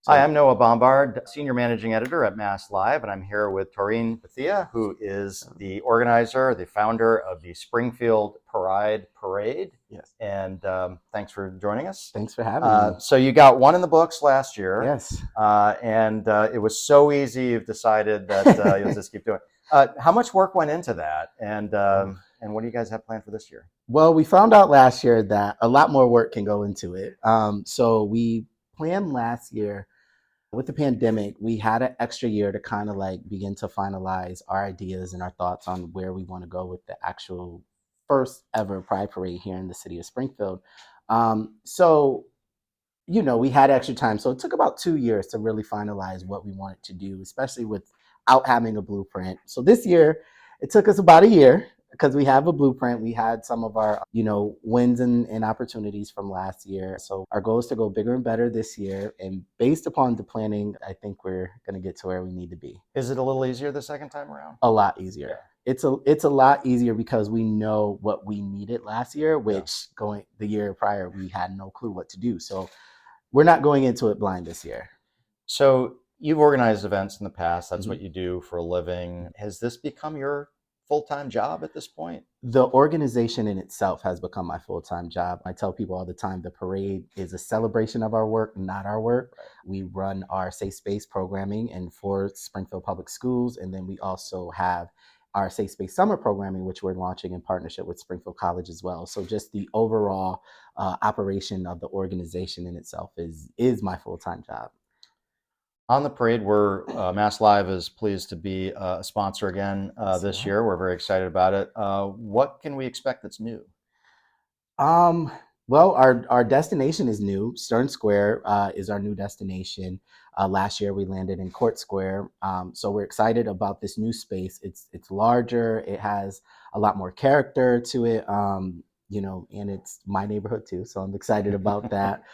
Hi, I'm Noah Bombard, Senior Managing Editor at MassLive, and I'm here with Taurean Bethea, who is the organizer, the founder of the Springfield Pride Parade. Yes. And thanks for joining us. Thanks for having me. So you got one in the books last year. Yes. And it was so easy, you've decided that you'll just keep doing it. How much work went into that? And what do you guys have planned for this year? Well, we found out last year that a lot more work can go into it. So we planned last year with the pandemic, we had an extra year to kind of like begin to finalize our ideas and our thoughts on where we want to go with the actual first ever Pride Parade here in the city of Springfield. So we had extra time. So it took about 2 years to really finalize what we wanted to do, especially without having a blueprint. So this year, it took us about a year because we have a blueprint. We had some of our, wins and opportunities from last year. So our goal is to go bigger and better this year. And based upon the planning, I think we're going to get to where we need to be. Is it a little easier the second time around? A lot easier. Yeah. It's a lot easier because we know what we needed last year, which going the year prior, we had no clue what to do. So we're not going into it blind this year. So you've organized events in the past. That's what you do for a living. Has this become your full-time job at this point? The organization in itself has become my full-time job. I tell people all the time, the parade is a celebration of our work, not our work. Right. We run our safe space programming in 4 Springfield public schools. And then we also have our safe space summer programming, which we're launching in partnership with Springfield College as well. So just the overall operation of the organization in itself is my full-time job. On the parade, MassLive is pleased to be a sponsor again this year. We're very excited about it. What can we expect that's new? Well, our destination is new. Stern Square is our new destination. Last year we landed in Court Square. So we're excited about this new space. It's larger. It has a lot more character to it. And it's my neighborhood too. So I'm excited about that.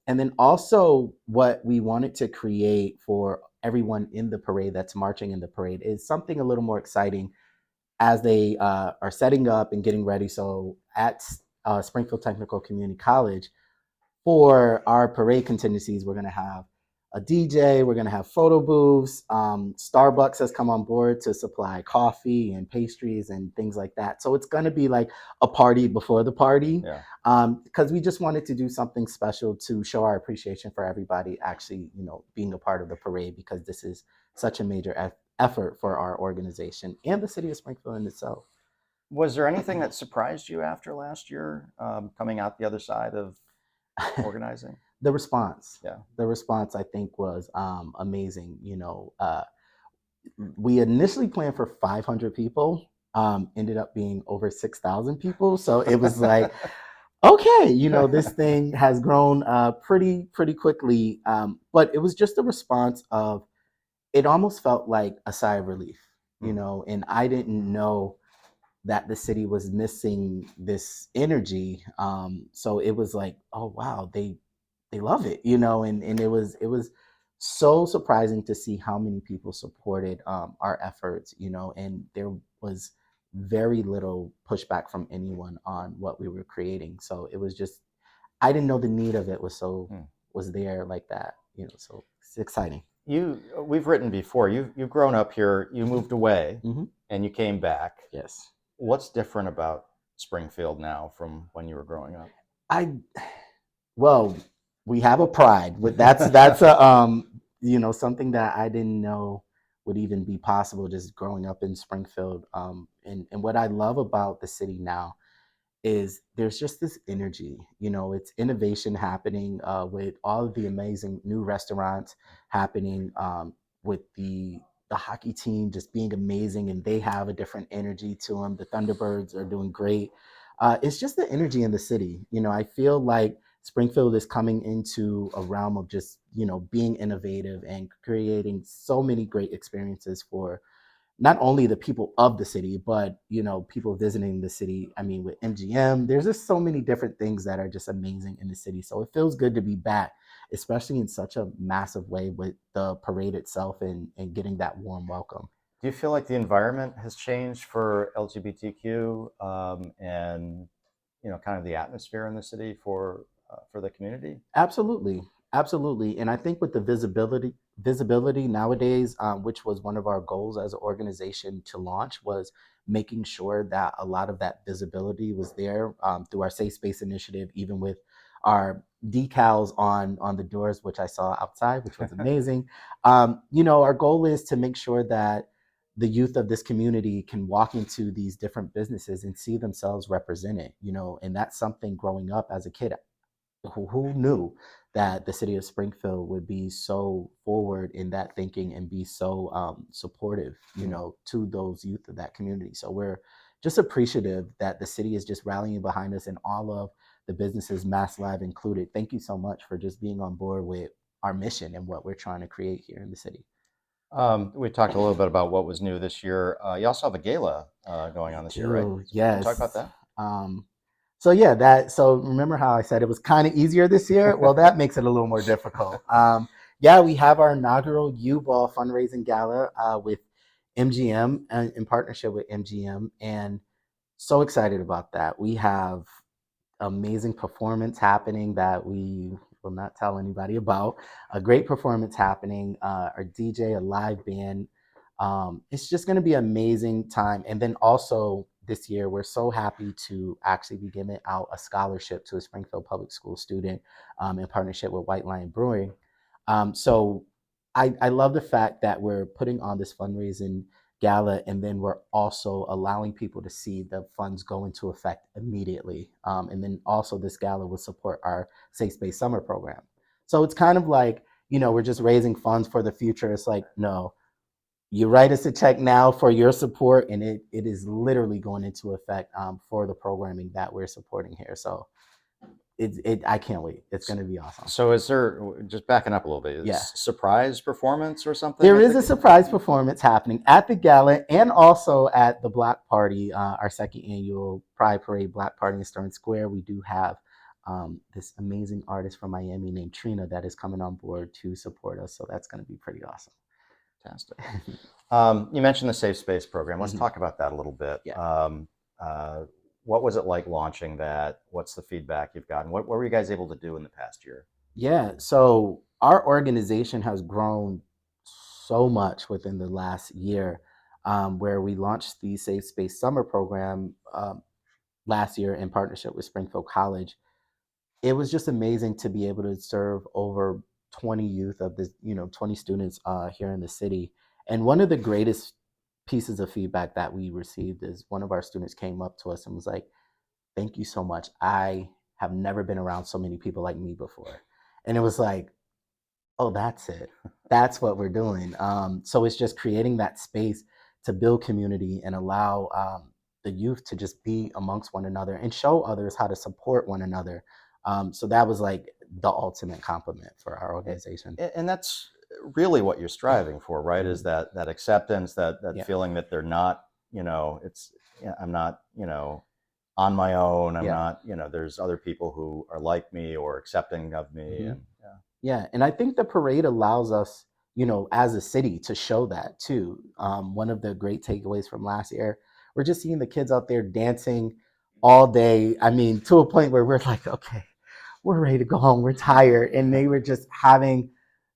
And then also what we wanted to create for everyone in the parade that's marching in the parade is something a little more exciting as they are setting up and getting ready. So at Springfield Technical Community College, for our parade contingencies, we're going to have a DJ, we're going to have photo booths. Starbucks has come on board to supply coffee and pastries and things like that. So it's going to be like a party before the party, because we just wanted to do something special to show our appreciation for everybody actually, being a part of the parade, because this is such a major effort for our organization and the city of Springfield in itself. Was there anything that surprised you after last year, coming out the other side of organizing? The response. Yeah. The response, I think, was amazing. We initially planned for 500 people, ended up being over 6,000 people. So it was like, okay, this thing has grown pretty quickly. But it was just a response of, it almost felt like a sigh of relief, and I didn't know that the city was missing this energy. So it was like, oh wow, they love it, and it was so surprising to see how many people supported our efforts, and there was very little pushback from anyone on what we were creating. So it was just, I didn't know the need of it was there like that, so it's exciting. We've written before, you've grown up here, you moved away and you came back. Yes. What's different about Springfield now from when you were growing up? Well, we have a pride. That's a something that I didn't know would even be possible just growing up in Springfield. And what I love about the city now is there's just this energy. It's innovation happening with all of the amazing new restaurants happening, with the hockey team just being amazing, and they have a different energy to them. The Thunderbirds are doing great. It's just the energy in the city. I feel like Springfield is coming into a realm of just, being innovative and creating so many great experiences for not only the people of the city, but, people visiting the city. I mean, with MGM, there's just so many different things that are just amazing in the city. So it feels good to be back, especially in such a massive way with the parade itself and getting that warm welcome. Do you feel like the environment has changed for LGBTQ and, kind of the atmosphere in the city for the community? Absolutely. Absolutely. And I think with the visibility nowadays, which was one of our goals as an organization to launch, was making sure that a lot of that visibility was there through our Safe Space initiative, even with our decals on the doors, which I saw outside, which was amazing. Our goal is to make sure that the youth of this community can walk into these different businesses and see themselves represented, and that's something growing up as a kid. Who knew that the city of Springfield would be so forward in that thinking and be so supportive, to those youth of that community. So we're just appreciative that the city is just rallying behind us and all of the businesses, MassLive included. Thank you so much for just being on board with our mission and what we're trying to create here in the city. We talked a little bit about what was new this year. You also have a gala going on this year, right? Do So can you talk about yes. that? Um, so yeah, so remember how I said it was kind of easier this year? Well, that makes it a little more difficult. Yeah, we have our inaugural U-Ball fundraising gala with MGM in partnership with MGM, and so excited about that. We have amazing performance happening that we will not tell anybody about. A great performance happening, our DJ, a live band. It's just going to be an amazing time. And then also this year, we're so happy to actually be giving out a scholarship to a Springfield Public School student in partnership with White Lion Brewing. So I love the fact that we're putting on this fundraising gala, and then we're also allowing people to see the funds go into effect immediately. And then also this gala will support our Safe Space Summer program. So it's kind of like, we're just raising funds for the future. It's like, no, you write us a check now for your support, and it is literally going into effect for the programming that we're supporting here. So I can't wait. It's going to be awesome. So is there, just backing up a little bit, Yeah. surprise performance or something? There is a surprise performance happening at the gala and also at the Black Party, our second annual Pride Parade Black Party in Stern Square. We do have this amazing artist from Miami named Trina that is coming on board to support us. So that's going to be pretty awesome. Fantastic. You mentioned the Safe Space program. Let's talk about that a little bit. Yeah. What was it like launching that? What's the feedback you've gotten? What were you guys able to do in the past year? Yeah, so our organization has grown so much within the last year, where we launched the Safe Space Summer program last year in partnership with Springfield College. It was just amazing to be able to serve over 20 youth of this, 20 students here in the city. And one of the greatest pieces of feedback that we received is one of our students came up to us and was like, "Thank you so much. I have never been around so many people like me before." And it was like, oh, that's it. That's what we're doing. So it's just creating that space to build community and allow the youth to just be amongst one another and show others how to support one another. So that was like the ultimate compliment for our organization. And that's really what you're striving for, right? Is that acceptance, that Yeah. feeling that they're not, I'm not, on my own. I'm not, there's other people who are like me or accepting of me. And Yeah, and I think the parade allows us, as a city to show that too. One of the great takeaways from last year, we're just seeing the kids out there dancing all day. I mean, to a point where we're like, okay, we're ready to go home. We're tired. And they were just having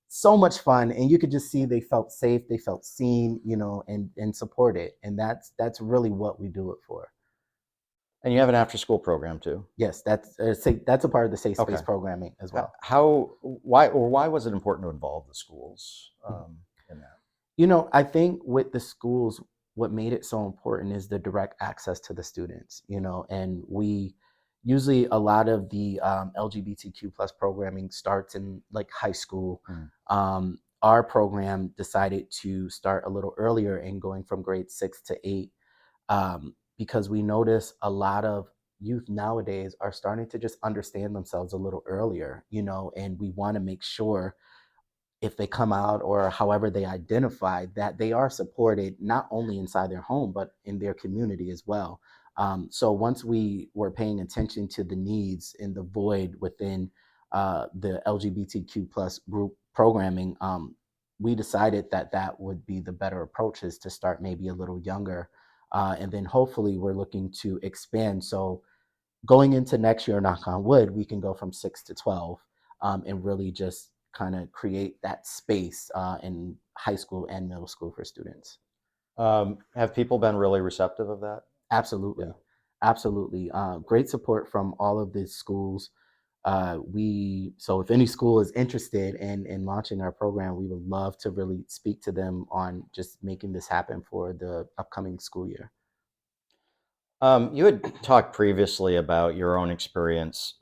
so much fun. And you could just see they felt safe, they felt seen, and supported. And that's really what we do it for. And you have an after-school program too. Yes, that's a part of the Safe Space programming as well. Why was it important to involve the schools in that? I think with the schools, what made it so important is the direct access to the students. And we usually a lot of the LGBTQ plus programming starts in like high school. Our program decided to start a little earlier and going from grade 6 to 8. Because we notice a lot of youth nowadays are starting to just understand themselves a little earlier, and we want to make sure if they come out or however they identify that they are supported not only inside their home, but in their community as well. So once we were paying attention to the needs in the void within the LGBTQ plus group programming, we decided that would be the better approach is to start maybe a little younger. And then hopefully we're looking to expand. So going into next year, knock on wood, we can go from 6 to 12. and really just kind of create that space in high school and middle school for students. Have people been really receptive of that? Absolutely. Yeah. Absolutely. Great support from all of the schools. So if any school is interested in launching our program, we would love to really speak to them on just making this happen for the upcoming school year. You had talked previously about your own experience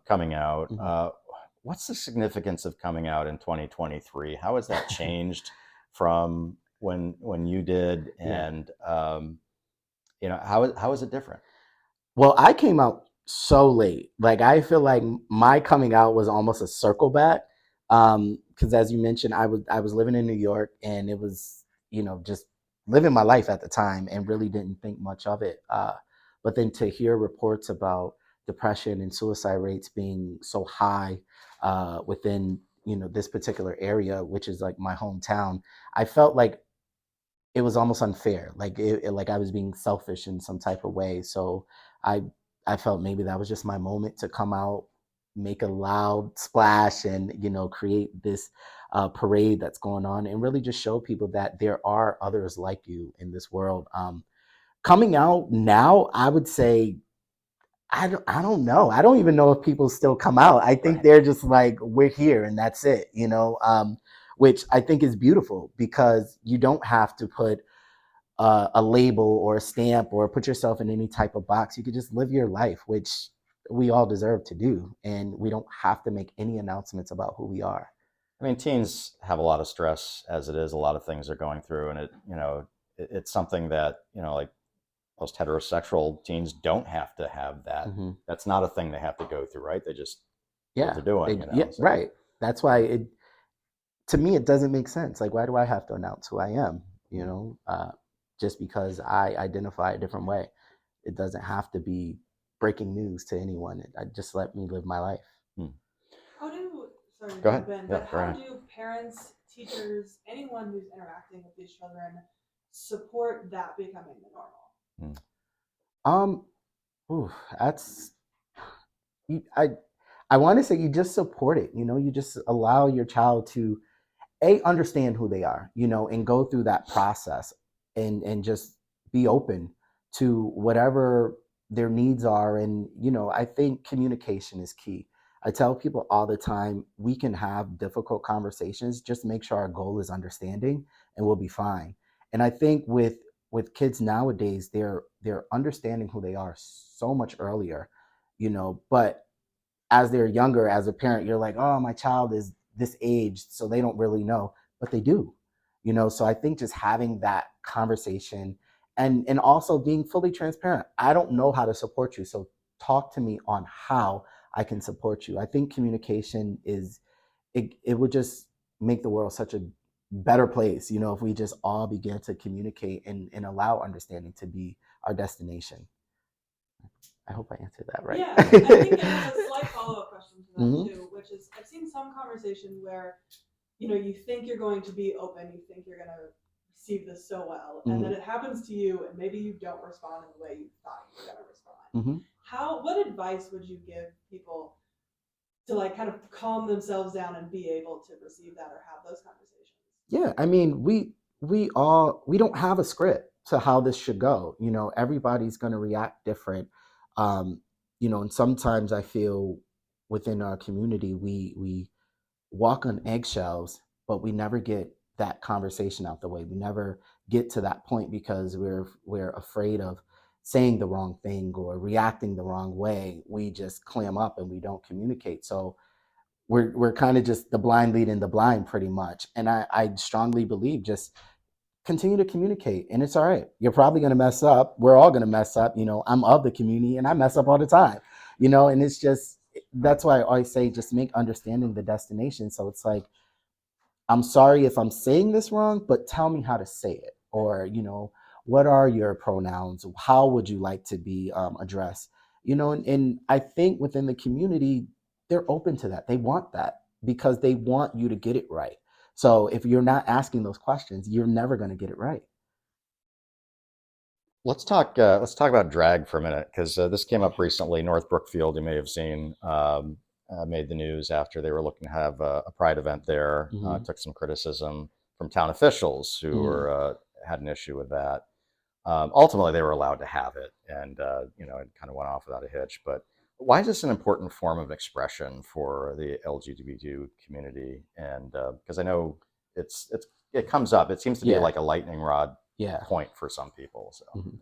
coming out. Mhm. What's the significance of coming out in 2023? How has that changed from when you did, Yeah. and how is it different? Well, I came out so late. Like I feel like my coming out was almost a circle back. Because as you mentioned, I was living in New York, and it was, just living my life at the time and really didn't think much of it. But then to hear reports about depression and suicide rates being so high within, this particular area, which is like my hometown, I felt like it was almost unfair. Like I was being selfish in some type of way. So I I felt maybe that was just my moment to come out, make a loud splash, and create this parade that's going on, and really just show people that there are others like you in this world. Coming out now, I would say I don't know. I don't even know if people still come out. I think Right. they're just like, we're here and that's it, which I think is beautiful because you don't have to put a label or a stamp or put yourself in any type of box. You could just live your life, which we all deserve to do. And we don't have to make any announcements about who we are. I mean, teens have a lot of stress as it is. A lot of things they're going through, and it's something that like most heterosexual teens don't have to have that. Hmm. That's not a thing they have to go through, right? They just do what Yeah. they're doing, Yeah. So. Right. That's why to me, it doesn't make sense. Like, why do I have to announce who I am? Just because I identify a different way, it doesn't have to be breaking news to anyone. I just let me live my life. Hmm. How do, sorry to Go jump ahead. in, Yeah, but go how ahead. do parents, teachers, anyone who's interacting with these children support that becoming the normal? Hmm. Um, ooh, that's you, I want to say you just support it. You just allow your child to understand who they are, and go through that process, and just be open to whatever their needs are. And I think communication is key. I tell people all the time, we can have difficult conversations, just make sure our goal is understanding, and we'll be fine. And I think with kids nowadays, they're understanding who they are so much earlier, but as they're younger, as a parent, you're like, oh, my child is this age, so they don't really know, but they do. So I think just having that conversation, and also being fully transparent. I don't know how to support you, so talk to me on how I can support you. I think communication it would just make the world such a better place, if we just all began to communicate, and allow understanding to be our destination. I hope I answered that right. Yeah, I think there's a slight follow-up question to that Mhm. too, which is I've seen some conversation where you think you're going to be open, you think you're going to receive this so well, and then Mhm. it happens to you, and maybe you don't respond in the way you thought you were going to respond. Mhm. What advice would you give people to like kind of calm themselves down and be able to receive that or have those conversations? Yeah, I mean, we don't have a script to how this should go. Everybody's going to react different. Um, and sometimes I feel within our community we walk on eggshells, but we never get that conversation out the way. We never get to that point because we're afraid of saying the wrong thing or reacting the wrong way. We just clam up and we don't communicate. So we're kind of just the blind leading the blind pretty much. And I strongly believe just continue to communicate, and it's all right. You're probably going to mess up. We're all going to mess up. I'm of the community and I mess up all the time, and it's just, that's why I always say just make understanding the destination. So it's like, I'm sorry if I'm saying this wrong, but tell me how to say it. Or, what are your pronouns? How would you like to be addressed? And I think within the community, they're open to that. They want that because they want you to get it right. So if you're not asking those questions, you're never going to get it right. Let's talk. Let's talk about drag for a minute because this came up recently. North Brookfield, you may have seen. made the news after they were looking to have a pride event there. Mm-hmm. Took some criticism from town officials who Mm-hmm. were had an issue with that. Ultimately, they were allowed to have it, and it kind of went off without a hitch. But why is this an important form of expression for the LGBTQ community? And because I know it comes up, it seems to be Yeah. like a lightning rod Yeah. point for some people. So Mm-hmm.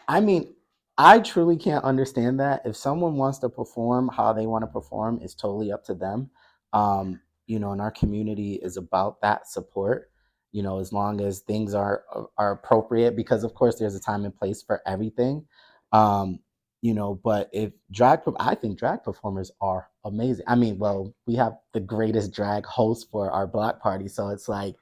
I mean, I truly can't understand that. If someone wants to perform how they want to perform, it's totally up to them. And our community is about that support. As long as things are appropriate, because of course there's a time and place for everything. But I think drag performers are amazing. I mean, well, we have the greatest drag host for our block party, so it's like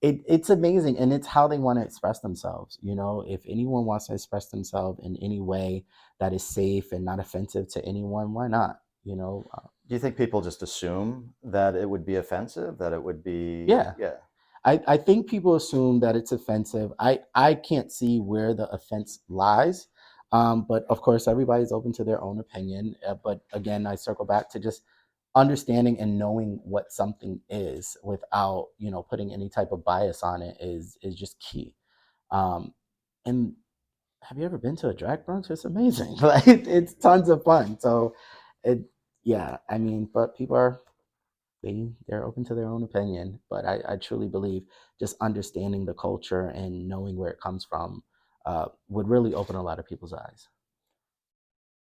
it's amazing, and it's how they want to express themselves. If anyone wants to express themselves in any way that is safe and not offensive to anyone, why not? do you think people just assume that it would be offensive, that it would be, Yeah. yeah? I think people assume that it's offensive. I can't see where the offense lies. But of course, everybody's open to their own opinion. But again, I circle back to just understanding and knowing what something is without, putting any type of bias on it is just key. Um, and have you ever been to a drag brunch? It's amazing. Like it's tons of fun. So it, yeah, I mean, but people are they're open to their own opinion, but I truly believe just understanding the culture and knowing where it comes from would really open a lot of people's eyes.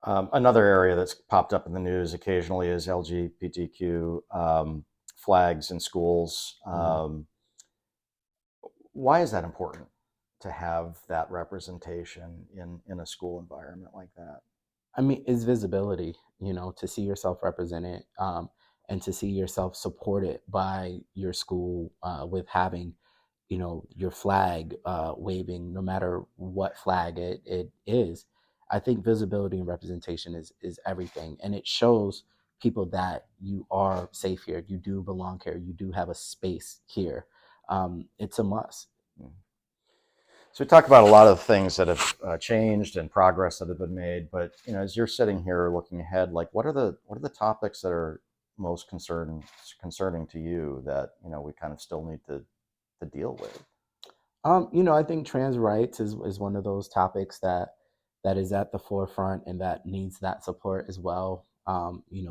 Another area that's popped up in the news occasionally is LGBTQ flags in schools. Mhm. Why is that important to have that representation in a school environment like that? I mean, it's visibility, to see yourself represented, and to see yourself supported by your school with having, your flag waving, no matter what flag it is. I think visibility and representation is everything. And it shows people that you are safe here, you do belong here, you do have a space here. It's a must. Mm. So we talk about a lot of things that have changed and progress that have been made, but as you're sitting here looking ahead, like what are the topics that are most concerning to you that we kind of still need to deal with? I think trans rights is one of those topics that is at the forefront and that needs that support as well.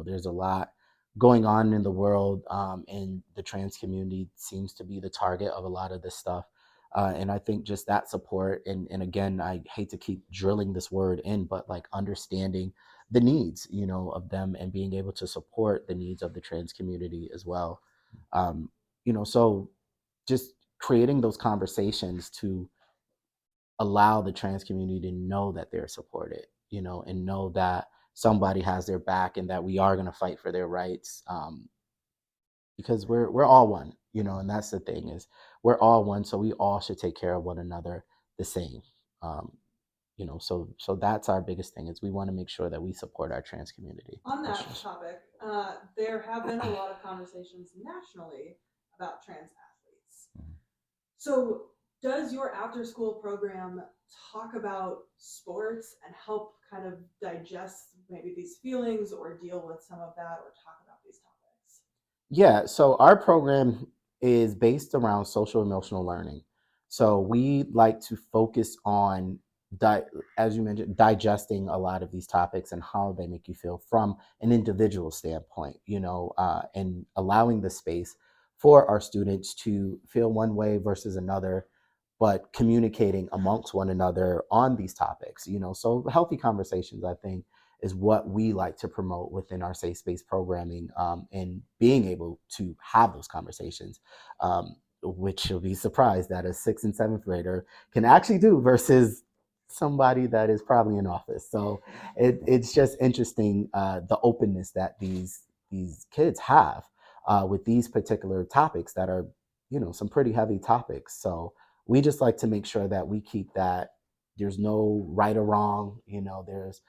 There's a lot going on in the world, and the trans community seems to be the target of a lot of this stuff. And I think just that support, and again, I hate to keep drilling this word in, but like understanding the needs, of them and being able to support the needs of the trans community as well. So just creating those conversations to allow the trans community to know that they're supported, and know that somebody has their back and that we are going to fight for their rights, because we're all one, and that's the thing is we're all one, so we all should take care of one another the same. um, so that's our biggest thing is we want to make sure that we support our trans community. On That's that just topic, there have been a lot of conversations nationally about trans athletes. So, does your after school program talk about sports and help kind of digest maybe these feelings or deal with some of that or talk about these topics? Yeah, so our program is based around social emotional learning. So we like to focus on, di- as you mentioned, digesting a lot of these topics and how they make you feel from an individual standpoint, and allowing the space for our students to feel one way versus another, but communicating amongst one another on these topics, So healthy conversations, I think, is what we like to promote within our safe space programming, and being able to have those conversations, which you'll be surprised that a sixth and seventh grader can actually do versus somebody that is probably in office. So it's just interesting, the openness that these kids have with these particular topics that are, some pretty heavy topics. So we just like to make sure that we keep that there's no right or wrong, there's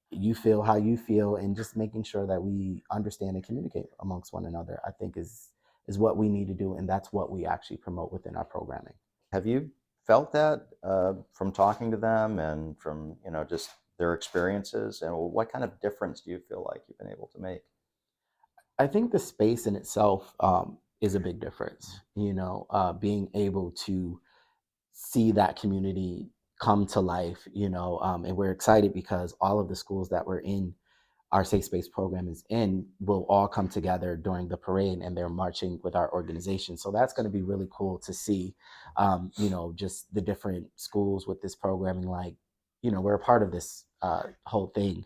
you feel how you feel, and just making sure that we understand and communicate amongst one another, I think is what we need to do, and that's what we actually promote within our programming. Have you felt that from talking to them and from just their experiences, and what kind of difference do you feel like you've been able to make? I think the space in itself is a big difference. Being able to see that community come to life. And we're excited because all of the schools that we're in, our safe space program is in, will all come together during the parade, and they're marching with our organization. So that's going to be really cool to see. Just the different schools with this programming, like, we're a part of this whole thing.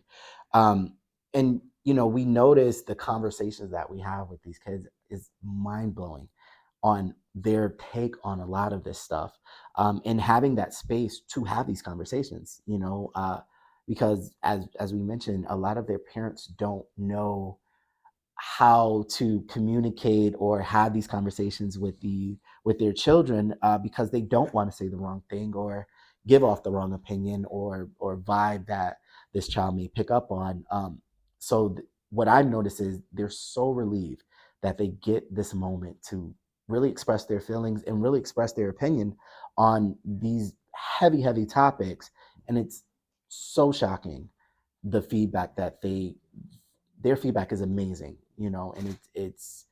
And we notice the conversations that we have with these kids is mind blowing on their take on a lot of this stuff, and having that space to have these conversations. Because as we mentioned, a lot of their parents don't know how to communicate or have these conversations with their children, because they don't want to say the wrong thing or give off the wrong opinion or vibe that this child may pick up on. What I've noticed is they're so relieved that they get this moment to really express their feelings and really express their opinion on these heavy topics. And it's so shocking, the feedback that their feedback is amazing, and it's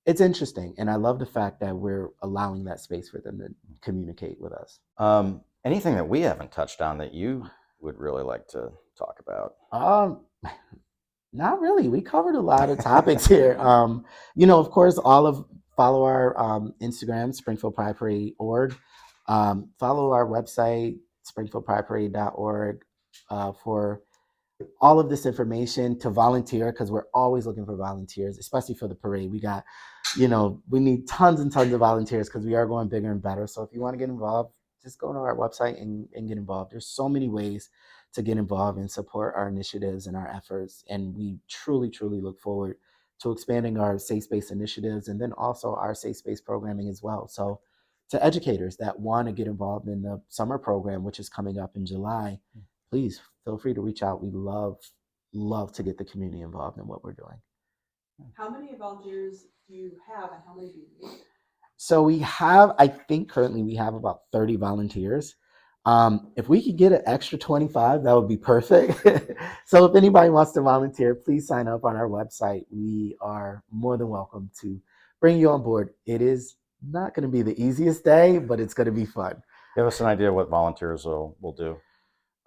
interesting. And I love the fact that we're allowing that space for them to communicate with us. Anything that we haven't touched on that you would really like to talk about? Not really. We covered a lot of topics here. Of course, follow our Instagram, Springfield Pride Parade.org. Follow our website, springfieldprideparade.org, for all of this information, to volunteer, because we're always looking for volunteers, especially for the parade. We need tons and tons of volunteers because we are going bigger and better. So if you want to get involved, just go to our website and get involved. There's so many ways to get involved and support our initiatives and our efforts. And we truly, truly look forward to expanding our safe space initiatives, and then also our safe space programming as well. So to educators that want to get involved in the summer program, which is coming up in July, please feel free to reach out. We love to get the community involved in what we're doing. How many volunteers do you have, and how many do you need? So I think currently we have about 30 volunteers. If we could get an extra 25, that would be perfect. So if anybody wants to volunteer, please sign up on our website. We are more than welcome to bring you on board. It is not going to be the easiest day, but it's going to be fun. Give us an idea what volunteers will do.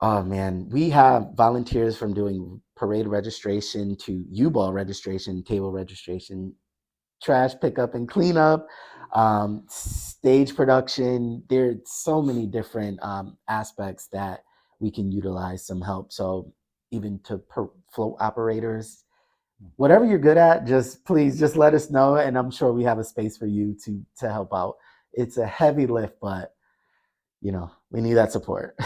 Oh man, we have volunteers from doing parade registration to U-Ball registration, table registration, trash pickup and cleanup, stage production. There's so many different aspects that we can utilize some help. So even to float operators, whatever you're good at, please let us know, and I'm sure we have a space for you to help out. It's a heavy lift, but we need that support.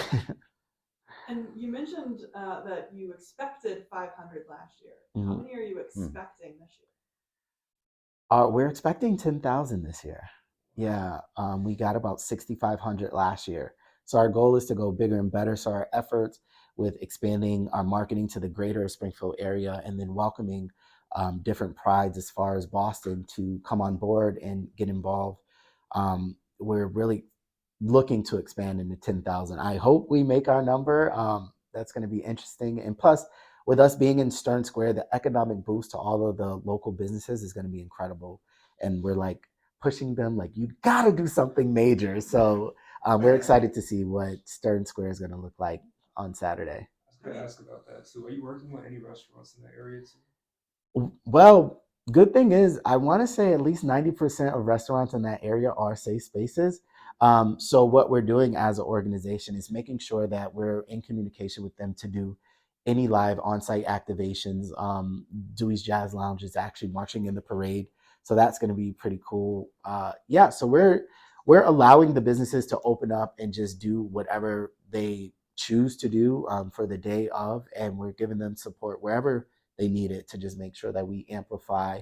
And you mentioned that you expected 500 last year. How many are you expecting this year? We're expecting 10,000 this year. Yeah, we got about 6,500 last year. So our goal is to go bigger and better. So our efforts with expanding our marketing to the greater Springfield area, and then welcoming different prides as far as Boston to come on board and get involved. We're really looking to expand into 10,000. I hope we make our number. That's going to be interesting. And plus, with us being in Stern Square, the economic boost to all of the local businesses is going to be incredible. And we're like pushing them, like, you got to do something major. So we're excited to see what Stern Square is going to look like on Saturday. I was going to ask about that. So are you working with any restaurants in that area too? Well, good thing is, I want to say at least 90% of restaurants in that area are safe spaces. So what we're doing as an organization is making sure that we're in communication with them to do any live on-site activations. Dewey's Jazz Lounge is actually marching in the parade, so that's going to be pretty cool. So we're allowing the businesses to open up and just do whatever they choose to do for the day of, and we're giving them support wherever they need it, to just make sure that we amplify,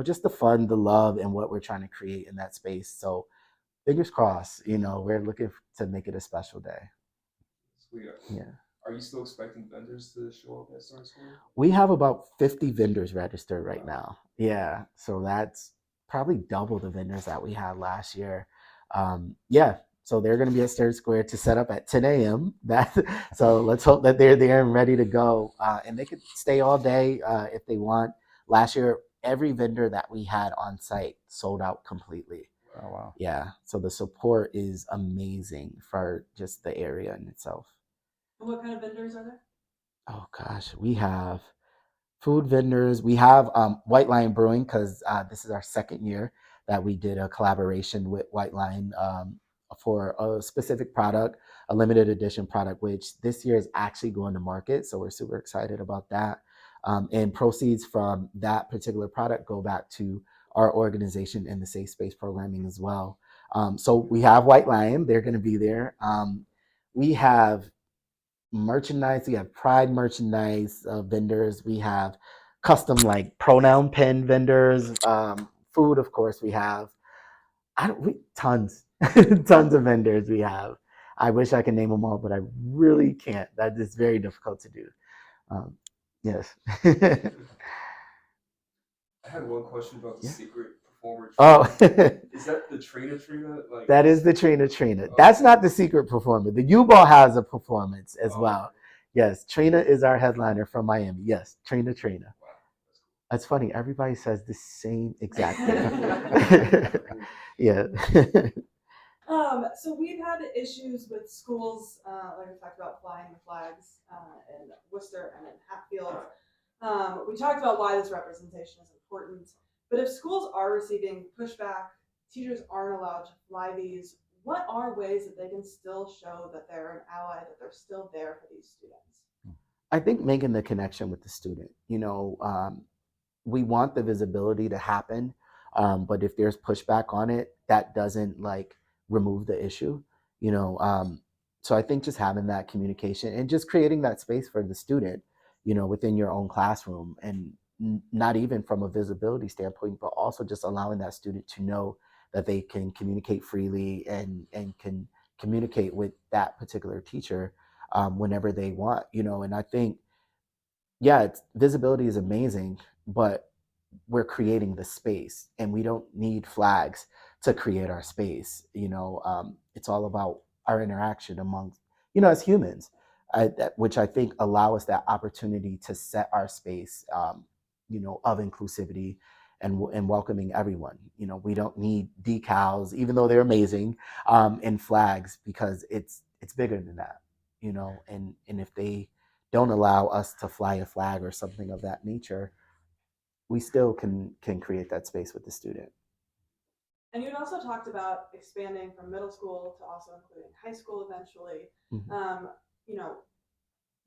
just the fun, the love, and what we're trying to create in that space. So fingers crossed, we're looking to make it a special day. Sweet. Yeah. Are you still expecting vendors to show up at Stern Square? We have about 50 vendors registered right now. Yeah. So that's probably double the vendors that we had last year. So they're going to be at Stern Square to set up at 10 a.m. So let's hope that they're there and ready to go. And they could stay all day if they want. Last year, every vendor that we had on site sold out completely. Oh wow. Yeah, so the support is amazing for just the area in itself. And what kind of vendors are there? Oh gosh, we have food vendors. We have White Lion Brewing because this is our second year that we did a collaboration with White Lion for a specific product, a limited edition product, which this year is actually going to market. So we're super excited about that. And proceeds from that particular product go back to our organization and the Safe Space programming as well. So we have White Lion. They're going to be there. We have merchandise. We have Pride merchandise vendors. We have custom like pronoun pen vendors. Food, of course, we have. Tons, tons of vendors we have. I wish I could name them all, but I really can't. That is very difficult to do. Yes. I had one question about the Yeah. secret performer. Oh, Is that the Trina? Like that is the Trina. That's not the secret performer. The U-Ball has a performance as well. Yes, Trina is our headliner from Miami. Yes, Trina. Wow, That's funny. Everybody says the same exact thing. Yeah. So we've had issues with schools, like we talked about flying the flags in Worcester and in Hatfield. We talked about why this representation is important, but if schools are receiving pushback, teachers aren't allowed to fly these, what are ways that they can still show that they're an ally, that they're still there for these students? I think making the connection with the student, we want the visibility to happen, but if there's pushback on it, that doesn't like remove the issue, you know. So I think just having that communication and just creating that space for the student, within your own classroom, and not even from a visibility standpoint, but also just allowing that student to know that they can communicate freely and can communicate with that particular teacher whenever they want, and I think, yeah, visibility is amazing, but we're creating the space and we don't need flags to create our space. It's all about our interaction amongst, as humans, which I think allow us that opportunity to set our space, of inclusivity and welcoming everyone. We don't need decals, even though they're amazing, and flags, because it's bigger than that, and if they don't allow us to fly a flag or something of that nature, we still can create that space with the student. And you had also talked about expanding from middle school to also including high school eventually. Mhm.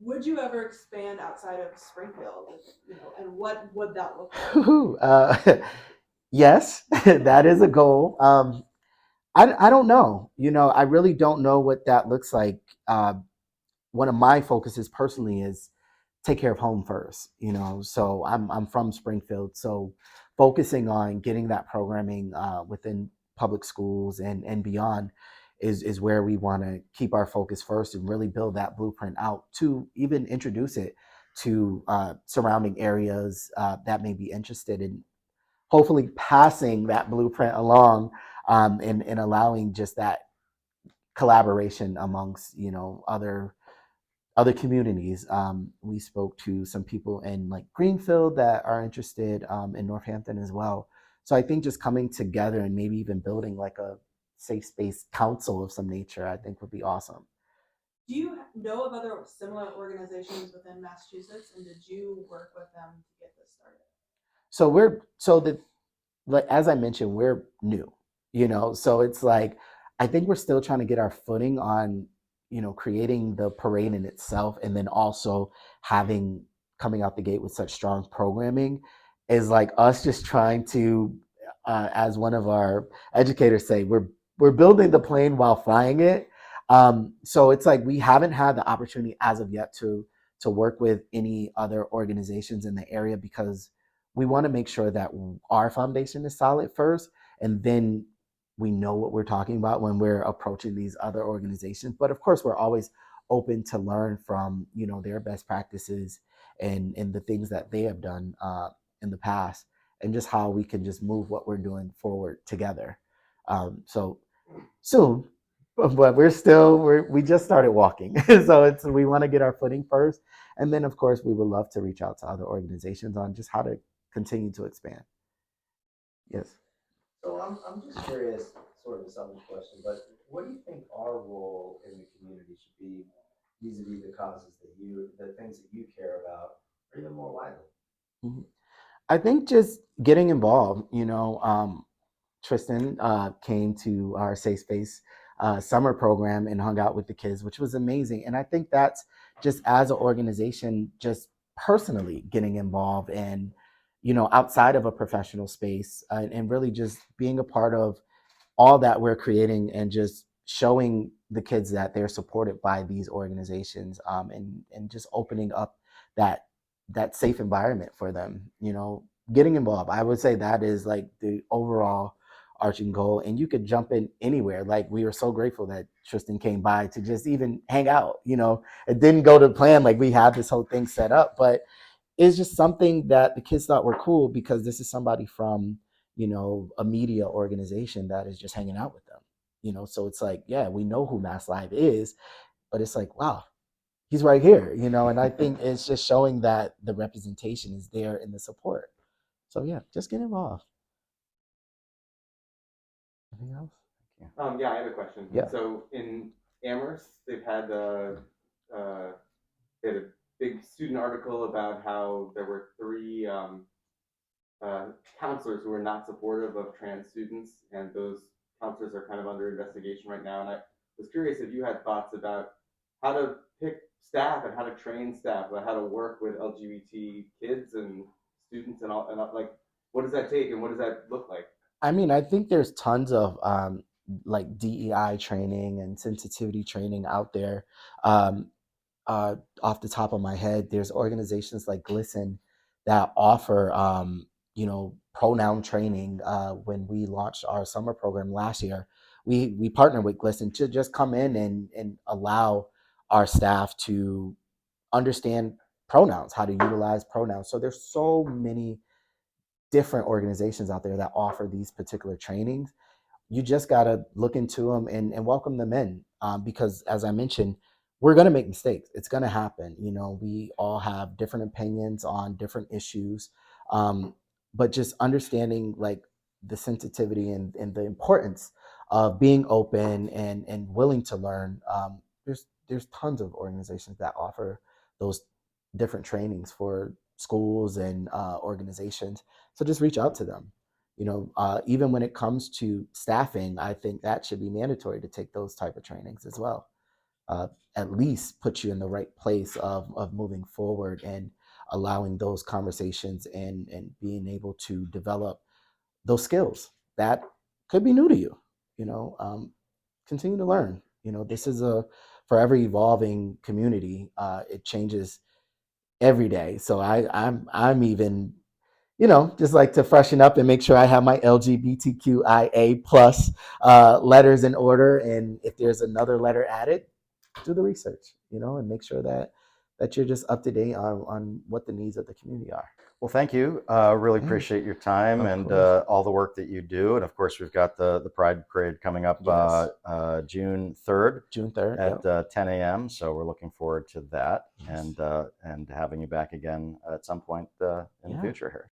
Would you ever expand outside of Springfield? And what would that look like? Yes, that is a goal. I don't know. I really don't know what that looks like. One of my focuses personally is take care of home first, so I'm from Springfield, so focusing on getting that programming within public schools and beyond is where we want to keep our focus first and really build that blueprint out to even introduce it to surrounding areas that may be interested in hopefully passing that blueprint along, and allowing just that collaboration amongst other communities. We spoke to some people in like Greenfield that are interested, in Northampton as well. So I think just coming together and maybe even building like a safe space council of some nature, I think would be awesome. Do you know of other similar organizations within Massachusetts, and did you work with them to get this started? Like as I mentioned, we're new, so it's like I think we're still trying to get our footing on, creating the parade in itself, and then also having coming out the gate with such strong programming is like us just trying to, as one of our educators say, we're building the plane while flying it. So it's like we haven't had the opportunity as of yet to work with any other organizations in the area, because we want to make sure that our foundation is solid first, and then we know what we're talking about when we're approaching these other organizations. But of course, we're always open to learn from their best practices and the things that they have done in the past, and just how we can just move what we're doing forward together. So soon, but we just started walking, so we want to get our footing first, and then of course we would love to reach out to other organizations on just how to continue to expand. Yes. So I'm just curious, sort of a selfish question, but what do you think our role in the community should be vis-a-vis the causes the things that you care about, or even more widely? Mhm. I think just getting involved, Tristan came to our Safe Space summer program and hung out with the kids, which was amazing. And I think that's just as an organization, just personally getting involved and, outside of a professional space and really just being a part of all that we're creating and just showing the kids that they're supported by these organizations and just opening up that safe environment for them, getting involved. I would say that is like the overall arching goal, and you could jump in anywhere. Like, we were so grateful that Tristan came by to just even hang out. It didn't go to plan, like we had this whole thing set up, but it's just something that the kids thought were cool because this is somebody from, a media organization that is just hanging out with them. So it's like, yeah, we know who MassLive is, but it's like, wow, he's right here, and I think it's just showing that the representation is there in the support. So yeah, just get involved. Anything else? Yeah, I have a question. Yeah. So in Amherst, they had a big student article about how there were three counselors who were not supportive of trans students, and those counselors are kind of under investigation right now. And I was curious if you had thoughts about how to pick staff and how to train staff, about how to work with LGBT kids and students and like, what does that take and what does that look like? I mean, I think there's tons of like DEI training and sensitivity training out there. Um, Off the top of my head, there's organizations like Glisten that offer, pronoun training. When we launched our summer program last year, we partnered with Glisten to just come in and allow our staff to understand pronouns, how to utilize pronouns. So there's so many different organizations out there that offer these particular trainings. You just got to look into them and welcome them in, because as I mentioned, we're going to make mistakes. It's going to happen. We all have different opinions on different issues, but just understanding like the sensitivity and the importance of being open and willing to learn. There's tons of organizations that offer those different trainings for schools and organizations. So just reach out to them. Even when it comes to staffing, I think that should be mandatory to take those type of trainings as well. At least put you in the right place of moving forward and allowing those conversations and being able to develop those skills that could be new to you. Continue to learn. This is a forever evolving community. It changes every day. So I'm even, just like to freshen up and make sure I have my LGBTQIA plus letters in order. And if there's another letter added, do the research, and make sure that you're just up to date on what the needs of the community are. Well, thank you. Really appreciate your time and all the work that you do. And of course, we've got the Pride Parade coming up June 3rd. June 3rd at 10 a.m. So we're looking forward to that and having you back again at some point in the future here.